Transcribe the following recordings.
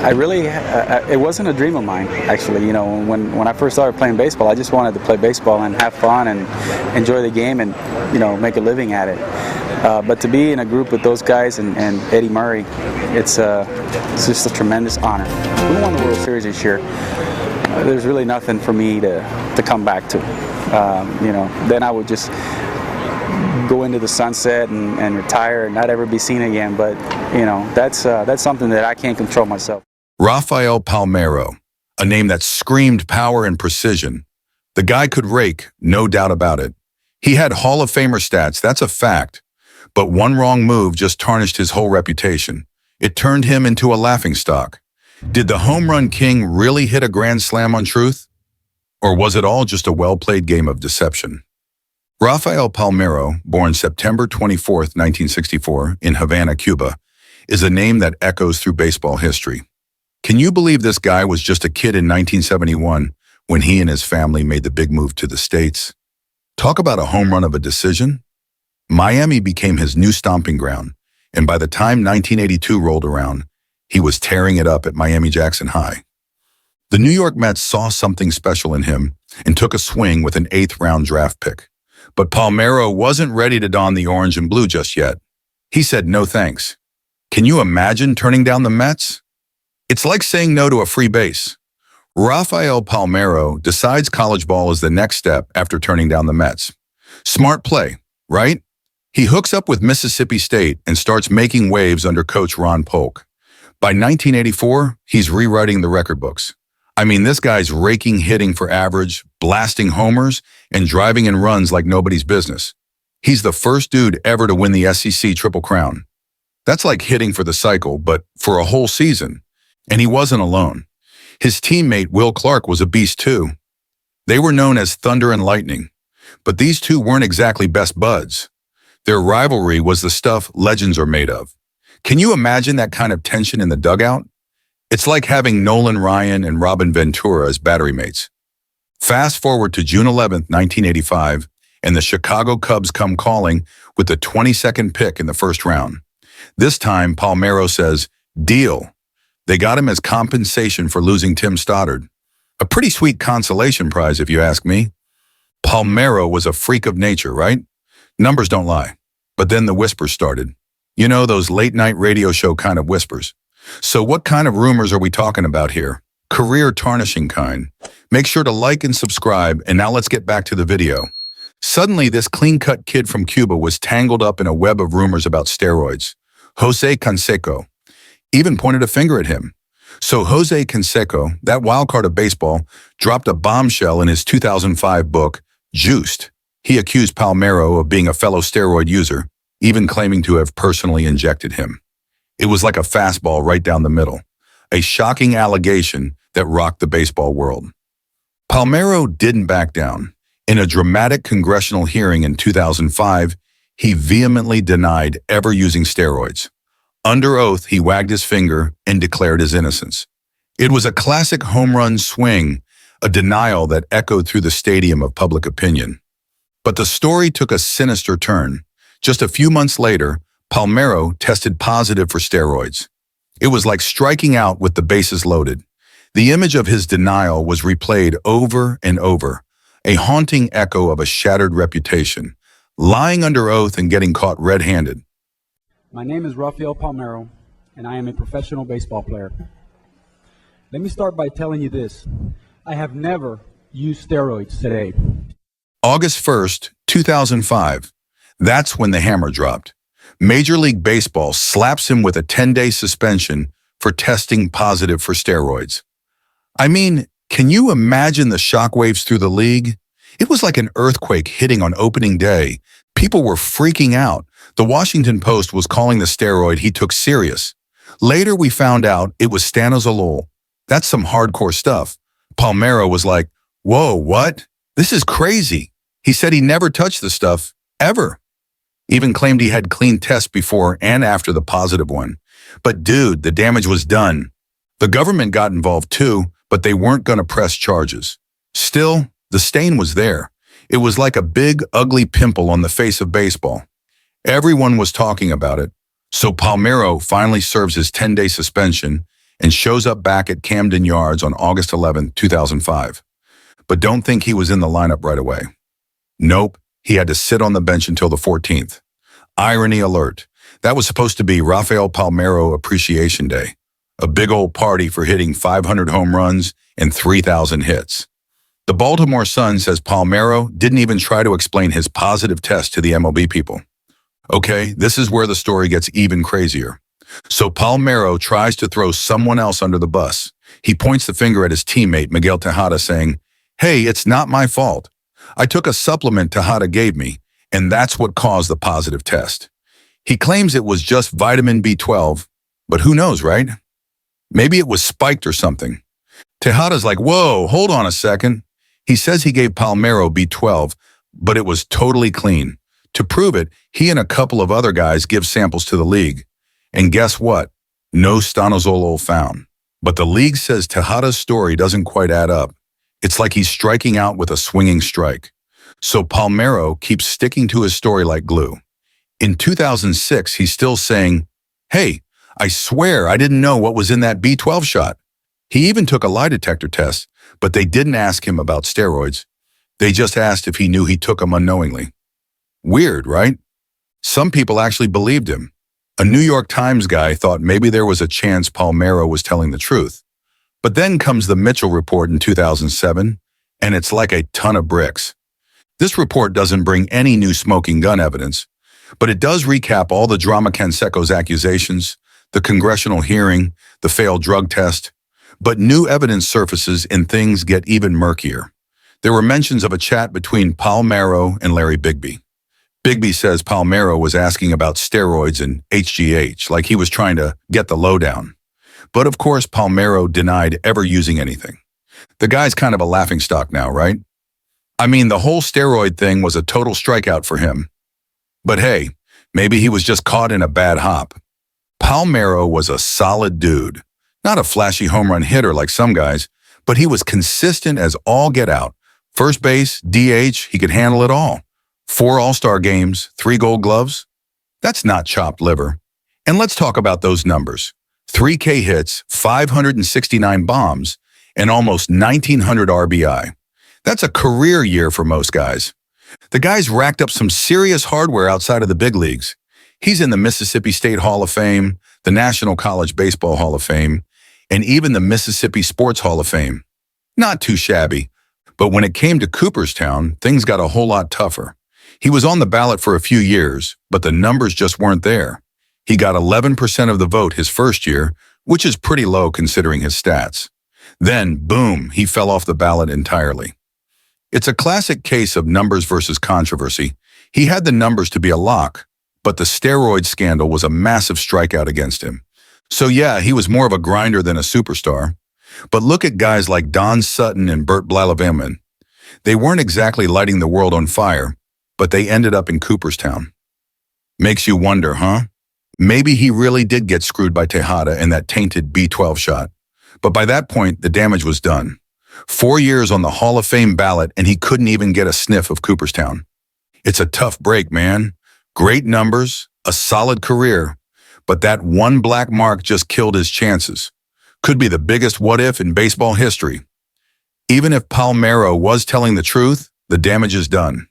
I really, it wasn't a dream of mine, actually. You know, when I first started playing baseball, I just wanted to play baseball and have fun and enjoy the game and, you know, make a living at it. But to be in a group with those guys and Eddie Murray, it's just a tremendous honor. We won the World Series this year. There's really nothing for me to come back to. You know, then I would just go into the sunset and retire and not ever be seen again. But, you know, that's something that I can't control myself. Rafael Palmeiro, a name that screamed power and precision. The guy could rake, no doubt about it. He had Hall of Famer stats, that's a fact. But one wrong move just tarnished his whole reputation. It turned him into a laughingstock. Did the home run king really hit a grand slam on truth? Or was it all just a well-played game of deception? Rafael Palmeiro, born September 24, 1964, in Havana, Cuba, is a name that echoes through baseball history. Can you believe this guy was just a kid in 1971 when he and his family made the big move to the States? Talk about a home run of a decision. Miami became his new stomping ground, and by the time 1982 rolled around, he was tearing it up at Miami-Jackson High. The New York Mets saw something special in him and took a swing with an 8th-round draft pick. But Palmeiro wasn't ready to don the orange and blue just yet. He said no thanks. Can you imagine turning down the Mets? It's like saying no to a free base. Rafael Palmeiro decides college ball is the next step after turning down the Mets. Smart play, right? He hooks up with Mississippi State and starts making waves under coach Ron Polk. By 1984, he's rewriting the record books. I mean, this guy's raking hitting for average, blasting homers, and driving in runs like nobody's business. He's the first dude ever to win the SEC Triple Crown. That's like hitting for the cycle, but for a whole season. And he wasn't alone. His teammate, Will Clark, was a beast too. They were known as Thunder and Lightning, but these two weren't exactly best buds. Their rivalry was the stuff legends are made of. Can you imagine that kind of tension in the dugout? It's like having Nolan Ryan and Robin Ventura as battery mates. Fast forward to June 11, 1985, and the Chicago Cubs come calling with the 22nd pick in the first round. This time, Palmeiro says, deal. They got him as compensation for losing Tim Stoddard. A pretty sweet consolation prize, if you ask me. Palmeiro was a freak of nature, right? Numbers don't lie. But then the whispers started. You know, those late-night radio show kind of whispers. So what kind of rumors are we talking about here? Career tarnishing kind. Make sure to like and subscribe, and now let's get back to the video. Suddenly, this clean-cut kid from Cuba was tangled up in a web of rumors about steroids. Jose Canseco even pointed a finger at him. So Jose Canseco, that wild card of baseball, dropped a bombshell in his 2005 book, Juiced. He accused Palmeiro of being a fellow steroid user, even claiming to have personally injected him. It was like a fastball right down the middle, a shocking allegation that rocked the baseball world. Palmeiro didn't back down. In a dramatic congressional hearing in 2005, he vehemently denied ever using steroids. Under oath, he wagged his finger and declared his innocence. It was a classic home run swing, a denial that echoed through the stadium of public opinion. But the story took a sinister turn. Just a few months later, Palmeiro tested positive for steroids. It was like striking out with the bases loaded. The image of his denial was replayed over and over, a haunting echo of a shattered reputation, lying under oath and getting caught red-handed. My name is Rafael Palmeiro, and I am a professional baseball player. Let me start by telling you this. I have never used steroids today. August 1st, 2005. That's when the hammer dropped. Major League Baseball slaps him with a 10-day suspension for testing positive for steroids. I mean, can you imagine the shockwaves through the league? It was like an earthquake hitting on opening day. People were freaking out. The Washington Post was calling the steroid he took serious. Later, we found out it was stanozolol. That's some hardcore stuff. Palmeiro was like, whoa, what? This is crazy. He said he never touched the stuff, ever. Even claimed he had clean tests before and after the positive one. But dude, the damage was done. The government got involved too, but they weren't going to press charges. Still, the stain was there. It was like a big, ugly pimple on the face of baseball. Everyone was talking about it. So Palmeiro finally serves his 10-day suspension and shows up back at Camden Yards on August 11, 2005. But don't think he was in the lineup right away. Nope, he had to sit on the bench until the 14th. Irony alert. That was supposed to be Rafael Palmeiro Appreciation Day, a big old party for hitting 500 home runs and 3,000 hits. The Baltimore Sun says Palmeiro didn't even try to explain his positive test to the MLB people. Okay, this is where the story gets even crazier. So Palmeiro tries to throw someone else under the bus. He points the finger at his teammate, Miguel Tejada, saying, "Hey, it's not my fault. I took a supplement Tejada gave me, and that's what caused the positive test." He claims it was just vitamin B12, but who knows, right? Maybe it was spiked or something. Tejada's like, "Whoa, hold on a second." He says he gave Palmeiro B12, but it was totally clean. To prove it, he and a couple of other guys give samples to the league. And guess what? No stanozolol found. But the league says Tejada's story doesn't quite add up. It's like he's striking out with a swinging strike. So Palmeiro keeps sticking to his story like glue. In 2006, he's still saying, "Hey, I swear I didn't know what was in that B12 shot." He even took a lie detector test, but they didn't ask him about steroids. They just asked if he knew he took them unknowingly. Weird, right? Some people actually believed him. A New York Times guy thought maybe there was a chance Palmeiro was telling the truth. But then comes the Mitchell report in 2007, and it's like a ton of bricks. This report doesn't bring any new smoking gun evidence, but it does recap all the drama Canseco's accusations, the congressional hearing, the failed drug test. But new evidence surfaces and things get even murkier. There were mentions of a chat between Palmeiro and Larry Bigby. Bigby says Palmeiro was asking about steroids and HGH, like he was trying to get the lowdown. But of course, Palmeiro denied ever using anything. The guy's kind of a laughingstock now, right? I mean, the whole steroid thing was a total strikeout for him. But hey, maybe he was just caught in a bad hop. Palmeiro was a solid dude. Not a flashy home run hitter like some guys, but he was consistent as all get out. First base, DH, he could handle it all. 4 All-Star games, 3 Gold Gloves. That's not chopped liver. And let's talk about those numbers. 3K hits, 569 bombs, and almost 1,900 RBI. That's a career year for most guys. The guy's racked up some serious hardware outside of the big leagues. He's in the Mississippi State Hall of Fame, the National College Baseball Hall of Fame, and even the Mississippi Sports Hall of Fame. Not too shabby, but when it came to Cooperstown, things got a whole lot tougher. He was on the ballot for a few years, but the numbers just weren't there. He got 11% of the vote his first year, which is pretty low considering his stats. Then, boom, he fell off the ballot entirely. It's a classic case of numbers versus controversy. He had the numbers to be a lock, but the steroid scandal was a massive strikeout against him. So yeah, he was more of a grinder than a superstar. But look at guys like Don Sutton and Bert Blyleven. They weren't exactly lighting the world on fire, but they ended up in Cooperstown. Makes you wonder, huh? Maybe he really did get screwed by Tejada in that tainted B12 shot. But by that point, the damage was done. 4 years on the Hall of Fame ballot, and he couldn't even get a sniff of Cooperstown. It's a tough break, man. Great numbers, a solid career, but that one black mark just killed his chances. Could be the biggest what-if in baseball history. Even if Palmeiro was telling the truth, the damage is done.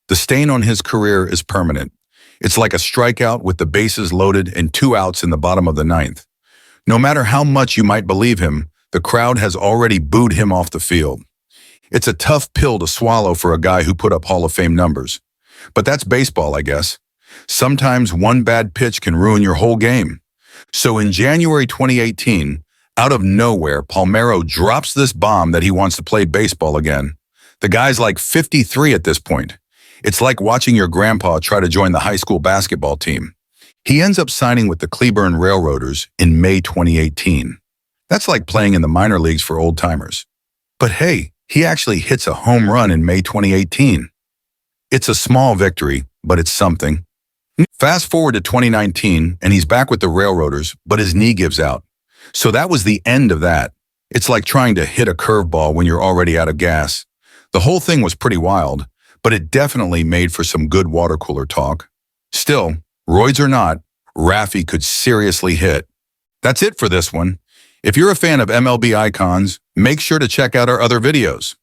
The stain on his career is permanent. It's like a strikeout with the bases loaded and 2 outs in the bottom of the 9th. No matter how much you might believe him, the crowd has already booed him off the field. It's a tough pill to swallow for a guy who put up Hall of Fame numbers. But that's baseball, I guess. Sometimes one bad pitch can ruin your whole game. So in January 2018, out of nowhere, Palmeiro drops this bomb that he wants to play baseball again. The guy's like 53 at this point. It's like watching your grandpa try to join the high school basketball team. He ends up signing with the Cleburne Railroaders in May 2018. That's like playing in the minor leagues for old-timers. But hey, he actually hits a home run in May 2018. It's a small victory, but it's something. Fast forward to 2019, and he's back with the Railroaders, but his knee gives out. So that was the end of that. It's like trying to hit a curveball when you're already out of gas. The whole thing was pretty wild, but it definitely made for some good water cooler talk. Still, roids or not, Raffy could seriously hit. That's it for this one. If you're a fan of MLB icons, make sure to check out our other videos.